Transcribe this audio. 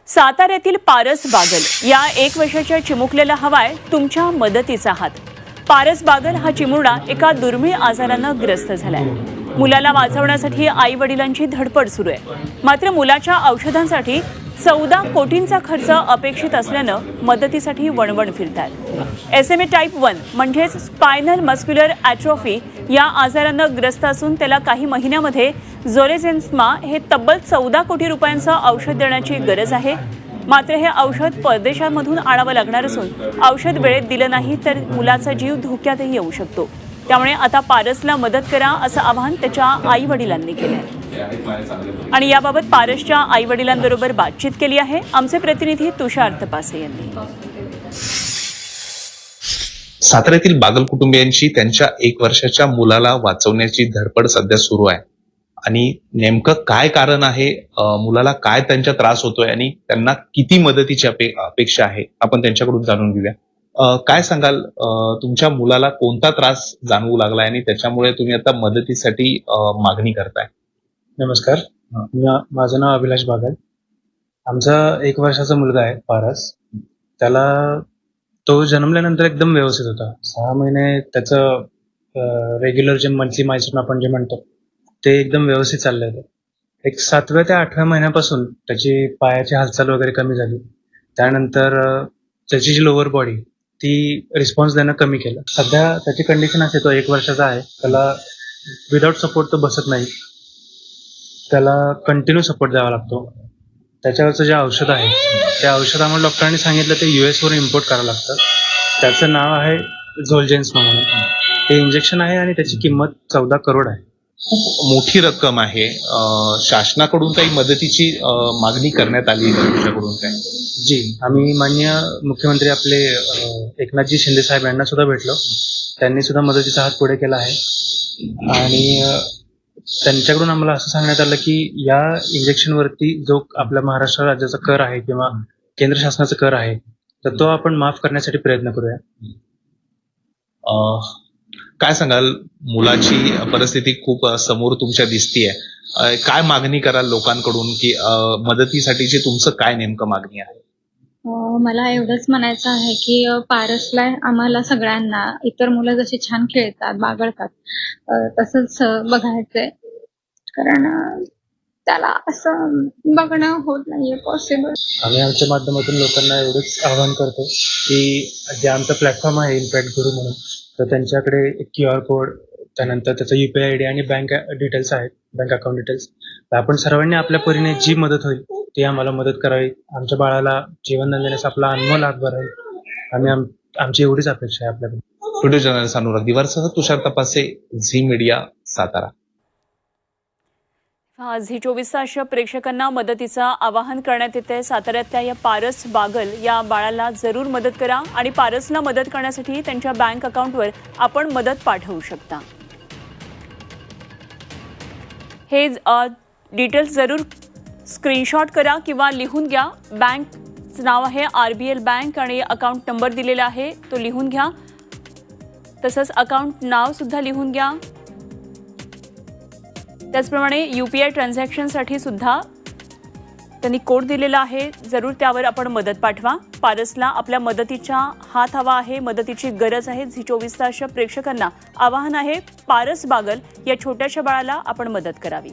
साताऱ्यातील पारस बागल या 1 वर्षाच्या चिमुकलेला हवाय तुमच्या मदतीचा हात। पारस बागल हा चिमुरडा एका दुर्मिळ आजारानं ग्रस्त झालाय। मुलाला वाचवण्यासाठी आई वडिलांची धडपड सुरू आहे, मात्र मुलाच्या औषधांसाठी 14 कोटींचा खर्च अपेक्षित असल्यानं मदतीसाठी वणवण फिरतात। SMA टाइप 1 म्हणजेच स्पायनल मस्क्युलर ॲट्रोफी या आजारानं ग्रस्त असून त्याला काही महिन्यामध्ये झोलेन्झिमा हे तब्बल 14 कोटी रुपयांचं औषध देण्याची गरज आहे। मात्र हे औषध परदेशांमधून आणावं लागणार असून औषध वेळेत दिलं नाही तर मुलाचा जीव धोक्यातही येऊ शकतो। त्यामुळे आता पारसला मदत करा असं आवाहन त्याच्या आई वडिलांनी केलंय आणि याबाबत पारसच्या आई वडिलांबरोबर बातचीत केली आहे आमचे प्रतिनिधी तुषार तपासे यांनी। साताऱ्यातील बागल कुटुंबियांची त्यांच्या 1 वर्षाच्या मुलाला वाचवण्याची धडपड सध्या सुरू आहे आणि नेमकं काय कारण आहे, मुलाला काय त्यांचा त्रास होतोय आणि त्यांना किती मदतीची अपेक्षा आहे आपण त्यांच्याकडून जाणून घेऊया। काय सांगाल, तुमच्या मुलाला कोणता त्रास जाणवू लागलाय आणि त्याच्यामुळे तुम्ही आता मदतीसाठी मागणी करताय? नमस्कार, माझं नाव अभिलाष बागल। आमचा 1 वर्षाचा मुलगा आहे पारस। त्याला तो जन्मल्यानंतर एकदम व्यवस्थित होता। 6 महिने त्याचं रेग्युलर जे मंथली मायलस्टोन आपण जे म्हणतो ते एकदम व्यवस्थित चाललं होतं। एक 7व्या ते 8व्या महिन्यापासून त्याची पायाची हालचाल वगैरे कमी झाली। त्यानंतर त्याची जी लोअर बॉडी ती रिस्पॉन्स देणं कमी केलं। सध्या त्याची कंडिशन अशी, तो 1 वर्षाचा आहे, त्याला विदाऊट सपोर्ट तो बसत नाही, त्याला कंटिन्यू सपोर्ट द्यावा लागतो। त्याच्यावरचं जे औषध आहे त्या औषध आम्हाला डॉक्टरांनी सांगितलं ते US वरून इम्पोर्ट करावं लागतं। त्याचं नाव आहे झोलेन्झिमा म्हणून। ते इंजेक्शन आहे आणि त्याची किंमत 14 करोड आहे। खूप मोठी रक्कम आहे। शासनाकडून काही मदतीची मागणी करण्यात आली आहे तुमच्याकडून काय? जी, आम्ही माननीय मुख्यमंत्री आपले एकनाथजी शिंदे साहेब यांना सुद्धा भेटलो। त्यांनी सुद्धा मदतीचा हात पुढे केला आहे आणि त्यांच्याकडून आम्हाला असं सांगण्यात आलं की या इंजेक्शनवरती जो आपल्या महाराष्ट्र राज्याचा कर आहे किंवा केंद्र शासनाचा कर आहे तर तो आपण माफ करण्यासाठी प्रयत्न करूया। काय सांगाल, मुलाची परिस्थिती खूप समोर तुमच्या दिसतीये, काय मागणी कराल लोकांकडून की मदतीसाठीची तुमचं काय नेमकं मागणी आहे? मला एवढंच म्हणायचं आहे की पारसला आम्हाला सगळ्यांना इतर मुलं जशी छान खेळतात, बागडतात तसंच बघायचंय, कारण त्याला असं बघणं होत नाहीये पॉसिबल। आम्ही आमच्या माध्यमातून लोकांना एवढंच आवाहन करतो की जे आमचा प्लॅटफॉर्म आहे इम्पॅक्ट गुरु म्हणून, तर त्यांच्याकडे QR कोड, त्यानंतर त्याचा UPI ID आणि बँक डिटेल्स आहेत, बँक अकाउंट डिटेल्स। तर आपण सर्वांनी आपल्या परीने जी मदत होईल ती आम्हाला मदत करावी। आमच्या बाळाला जीवन देण्याचा आपला अनमोल हातभार आहे आणि आमची एवढीच अपेक्षा आहे आपल्याकडे। व्हिडिओ जर्नलिस्ट अनुराग दिवारसह तुषार तपासे, झी मीडिया, सातारा। झी 24 तास प्रेक्षकांना मदतीचं आवाहन करण्यात येते। साताऱ्यातल्या या पारस बागल या बाळाला जरूर मदत करा आणि पारसला मदत करण्यासाठी त्यांच्या बँक अकाउंटवर आपण मदत पाठवू शकता। हे डिटेल्स जरूर स्क्रीनशॉट करा किंवा लिहून घ्या। बँकचं नाव आहे RBL बँक आणि अकाउंट नंबर दिलेला आहे तो लिहून घ्या, तसंच अकाउंट नाव सुद्धा लिहून घ्या। त्याचप्रमाणे UPI ट्रान्झॅक्शनसाठी सुद्धा त्यांनी कोड दिलेला आहे, जरूर त्यावर आपण मदत पाठवा। पारसला आपल्या मदतीचा हात हवा आहे, मदतीची गरज आहे। झी 24 तास प्रेक्षकांना आवाहन आहे, पारस बागल या छोट्याशा बाळाला आपण मदत करावी।